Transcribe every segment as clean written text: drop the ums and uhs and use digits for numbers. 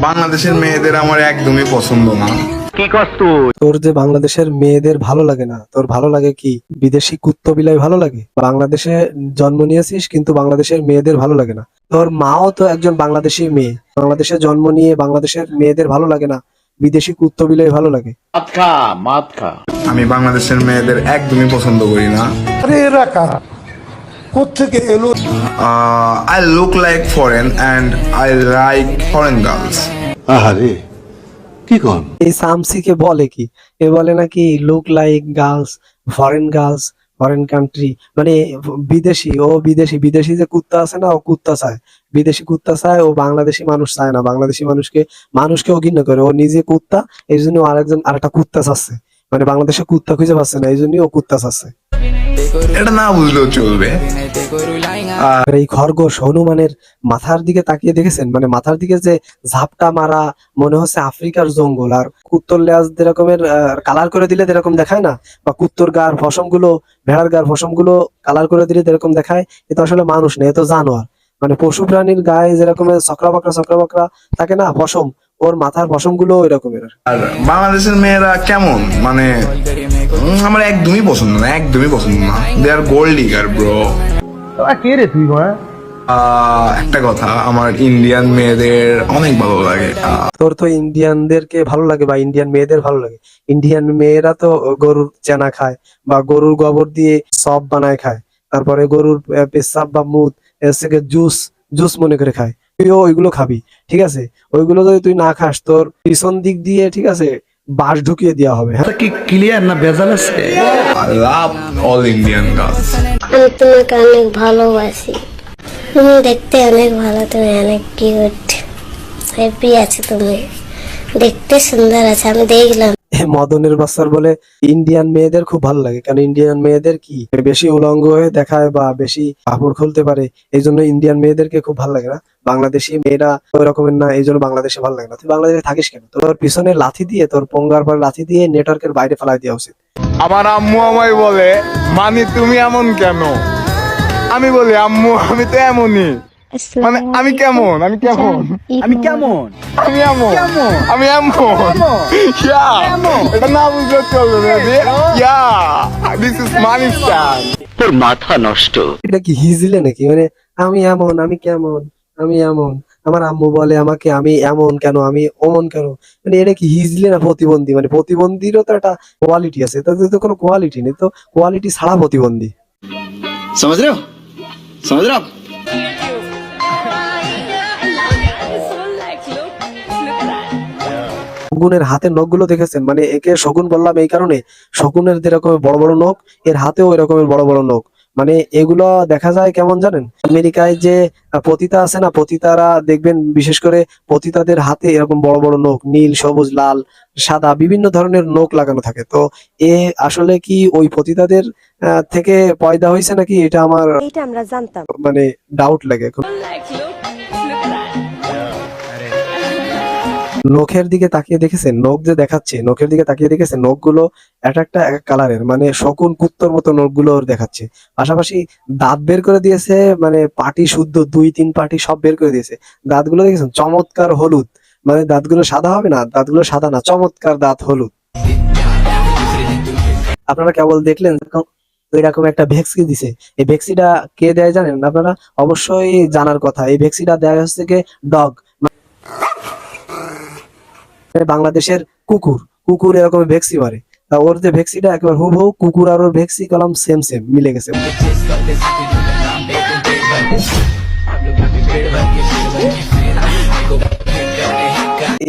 বাংলাদেশের মেয়েদের আমার একদমই পছন্দ না। কি করছ তুই? তোর যে বাংলাদেশের মেয়েদের ভালো লাগে না, তোর ভালো লাগে কি বিদেশি কুত্তো বিলাই ভালো লাগে? বাংলাদেশে জন্ম নিয়েছিস কিন্তু বাংলাদেশের মেয়েদের ভালো লাগে না। তোর মাও তো একজন বাংলাদেশি মেয়ে, বাংলাদেশে জন্ম নিয়ে বাংলাদেশের মেয়েদের ভালো লাগে না, বিদেশি কুত্তো বিলাই ভালো লাগে। আমি বাংলাদেশের মেয়েদের একদমই পছন্দ করি না। I look like foreign and I like foreign girls. আহারে কি কোন? এই সামসিকে বলে কি, এ বলে নাকি look like girls, foreign country, মানে বিদেশি, ও বিদেশি যে কুত্তা আছে না, ও কুত্তা চায়, বিদেশি কুত্তা চায়, ও বাংলাদেশি মানুষ চায় না, বাংলাদেশি মানুষকে ও ঘৃণা করে, ও নিজে কুত্তা, এই জন্য আরেকটা কুত্তা চাচ্ছে, মানে বাংলাদেশে কুত্তা খুঁজে পাচ্ছে না, এই জন্যই ও কুত্তা চাচ্ছে। এটা না বুঝলেও চলবে। আর এই খরগোশ হনুমানের মাথার দিকে তাকিয়ে দেখেছেন, মানে মাথার দিকে যে ঝাপটা মারা, মনে হচ্ছে আফ্রিকার জঙ্গল। আর কুত্তর লেজ যেরকমের কালার করে দিলে যেরকম দেখায় না, বা কুত্তর গার ফসম গুলো, ভেড়ার গার ফসম গুলো কালার করে দিলে যেরকম দেখায়, এ তো আসলে মানুষ নেই, এ তো জানোয়ার। মানে পশু প্রাণীর গায়ে যেরকমের চকরা বাকরা থাকে না পশম, ওর মাথার পশম গুলো ওই রকমের। আর বাংলাদেশের মেয়েরা কেমন, মানে আমার একদমই পছন্দ না, একদমই পছন্দ না। দে আর গোল্ড ডিগার ব্রো। কে রে তুই? একটা কথা, আমার ইন্ডিয়ান মেয়েদের অনেক ভালো লাগে। তোর তো ইন্ডিয়ানদেরকে ভালো লাগে বা ইন্ডিয়ান মেয়েদের ভালো লাগে। ইন্ডিয়ান মেয়েরা তো গরুর চেনা খায় বা গরুর গোবর দিয়ে সব বানায় খায়, তারপরে গরুর পেশাব বা মুত এর থেকে জুস মনে করে খায়। তুইও ওইগুলো খাবি, ঠিক আছে? ওইগুলো যদি তুই না খাস, তোর পিছন দিক দিয়ে, ঠিক আছে, বাঁশ ঢুকিয়ে দেওয়া হবে। হ্যাঁ, কি ক্লিয়ার না ভেজাল আছে? I love all Indian girls. আমি তোমাকে অনেক ভালোবাসি, তুমি দেখতে অনেক ভালো, তুমি অনেক কিউট, হ্যাপি আছে, তুমি দেখতে সুন্দর আছে, আমি দেখলাম। মদনের বাচ্চার বলে ইন্ডিয়ান মেয়েদের খুব ভালো লাগে, কারণ ইন্ডিয়ান মেয়েদের কি বেশি উলঙ্গ হয়ে দেখায় বা বেশি কাপড় খুলতে পারে, এই জন্য ইন্ডিয়ান মেয়েদেরকে খুব ভালো লাগে না। বাংলাদেশি মেয়েরা ওই রকমের না, এই জন্য বাংলাদেশে ভালো লাগে না। তুই বাংলাদেশে থাকিস কেন? তোর পিছনে লাথি দিয়ে, তোর পঙ্গার পর লাথি দিয়ে নেটওয়ার্কের বাইরে ফেলাই দেওয়া উচিত। আমার আম্মু আমায় বলে, মানে তুমি এমন কেন? আমি বলি, আম্মু আমি তো এমনই। মানে আমি কেমন? আমি এমন। এটা না বুঝলে চলবে। This is money star. তোর মাথা নষ্ট। এটা কি হিজলে নাকি? মানে আমি এমন, আমি কেমন, আমি এমন, আমার আম্মু বলে আমাকে আমি এমন কেন, আমি অমন কেন, মানে এটা কি হিজলে না প্রতিবন্ধী? মানে প্রতিবন্ধীরও তো একটা কোয়ালিটি আছে, তাদের তো কোনো কোয়ালিটি নেই, তো কোয়ালিটি ছাড়া প্রতিবন্ধী। समझ रहे हो? শগুনের হাতের নখগুলো দেখেছেন? মানে একে শগুন বললাম এই কারণে, শগুনের যেরকম বড় বড় নখ, এর হাতেও ওই রকমের বড় বড় নখ। মানে এগুলো দেখা যায় কেমন জানেন? আমেরিকায় যে পতিতা আছে না, পতিতারা দেখবেন, বিশেষ করে পতিতাদের হাতে এরকম বড় বড় নখ, নীল, সবুজ, লাল, সাদা, বিভিন্ন ধরনের নখ লাগানো থাকে। তো এ আসলে কি ওই পতিতাদের থেকে পয়দা হয়েছে নাকি, এটা আমার আমরা জানতাম, মানে ডাউট লাগে এখন। নখের দিকে তাকিয়ে দেখেছেন? নখ যে দেখাচ্ছে, নখের দিকে তাকিয়ে দেখেছেন? নখগুলো একটা এক কালারের, মানে শকুন কুত্তর মতো নখগুলো ওর দেখাচ্ছে। পাশাপাশি দাঁত বের করে দিয়েছে, মানে পাটি শুদ্ধ 2-3 পাটি সব বের করে দিয়েছে। দাঁতগুলো দেখেছেন? চমৎকার হলুদ, মানে দাঁতগুলো সাদা হবে না, দাঁতগুলো সাদা না, চমৎকার দাঁত হলুদ। আপনারা কেবল দেখলেন এরকম একটা ভ্যাকসি দিছে। এই ভ্যাকসিটা কে দেয় জানেন আপনারা? অবশ্যই জানার কথা। এই ভ্যাকসিটা দেয় হচ্ছে কি ডগ, বাংলাদেশের কুকুর এরকম ভ্যাকসি মারে। তা ওর যে ভ্যাকসিটা একেবারে হুবহু কুকুর আর ওর ভ্যাকসি কলাম সেম মিলে গেছে।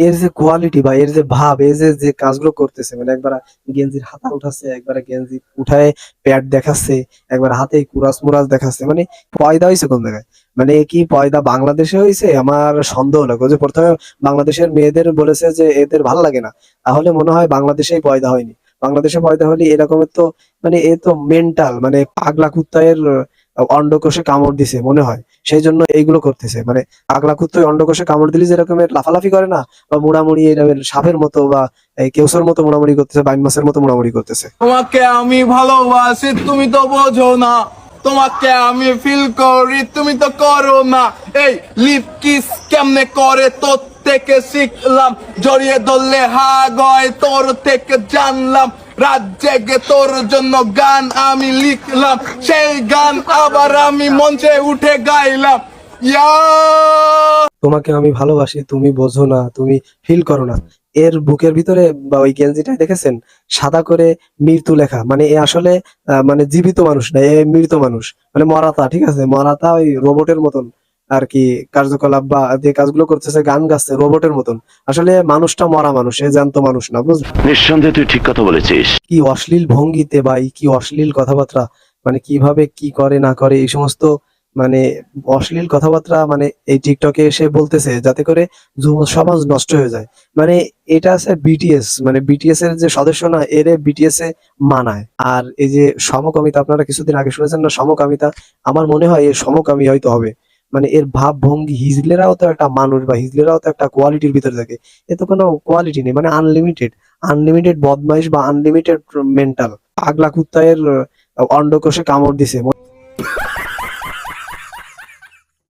এর যে কোয়ালিটি বা এর যে ভাব, এর যে কাজগুলো করতেছে, মানে একবার গেঞ্জির হাতা উঠাচ্ছে, একবার গেঞ্জি উঠায় প্যাড দেখাচ্ছে, একবার হাতে কুরাস মুরাস দেখাচ্ছে। মানে পয়দা হয়েছে কোন জায়গায়? মানে কি পয়দা বাংলাদেশে হয়েছে? আমার সন্দেহ লাগে। যে প্রথমে বাংলাদেশের মেয়েদের বলেছে যে এদের ভালো লাগে না, তাহলে মনে হয় বাংলাদেশেই পয়দা হয়নি। বাংলাদেশে পয়দা হলে এরকমের তো, মানে এ তো মেন্টাল, মানে পাগলা কুত্তায়ের অন্ডকোষে কামড় দিছে মনে হয়, সেই জন্য এইগুলো করতেছে। মানে পাগলা কুত্তায় অন্ডকোষে কামড় দিলে যেরকমের লাফালাফি করে না, বা মুড়ামুড়ি এরকম সাপের মতো বা কেউসের মতো মুড়ামুড়ি করতেছে, বাইন মাছের মতো মুড়ামুড়ি করতেছে। তোমাকে আমি ভালোবাসি, তুমি তো বোঝো না। তোমাকে আমি ফিল করি, তুমি তো করো না। এই লিপ কিস কেমনে করে তো থেকে শিখলাম, জড়িয়ে ধরলে হাগয় তোর থেকে জানলাম, রাত জেগে তোর জন্য গান আমি লিখলাম, সেই গান আবার আমি মঞ্চে উঠে গাইলাম। ইয়া তোমাকে আমি ভালোবাসি, তুমি বোঝো না, তুমি ফিল করো না। এর বুকের ভিতরে বা ওই গেঞ্জিটা দেখেছেন সাদা করে মৃত্যু লেখা, মানে এ আসলে মানে জীবিত মানুষ না, এ মৃত মানুষ, মানে মরাতা। ঠিক আছে, মরাতা ওই রোবটের মতন আর কি কার্যকলাপ বা যে কাজগুলো করতেছে, গান গাচ্ছে রোবটের মতন। আসলে মানুষটা মরা মানুষ, এ জ্যান্ত মানুষ না, বুঝলে? নিঃসন্দেহে তুই ঠিক কথা বলেছিস। কি অশ্লীল ভঙ্গিতে বা এই কি অশ্লীল কথাবার্তা, মানে কিভাবে কি করে না করে এই সমস্ত মানে অশ্লীল কথাবার্তা মানে এই টিকটকে এসে বলতেছে, যাতে করে যুব সমাজ নষ্ট হয়ে যায়। মানে এটা আছে বিটিএস, মানে বিটিএস এর যে সদস্য না, এরে বিটিএস এ মানায়। আর এই যে সমকামিতা, আপনারা কিছুদিন আগে শুনেছেন না সমকামিতা, আমার মনে হয় এর সমকামী হয়তো হবে। মানে এর ভাব ভঙ্গি, হিজলেরাও তো একটা মানুষ বা হিজলেরাও তো একটা কোয়ালিটির ভিতরে থাকে, এ তো কোনো কোয়ালিটি নেই, মানে আনলিমিটেড আনলিমিটেড বদমাইশ বা আনলিমিটেড মেন্টাল। পাগলা কুত্তায়ের অন্ডকোষে কামড় দিছে।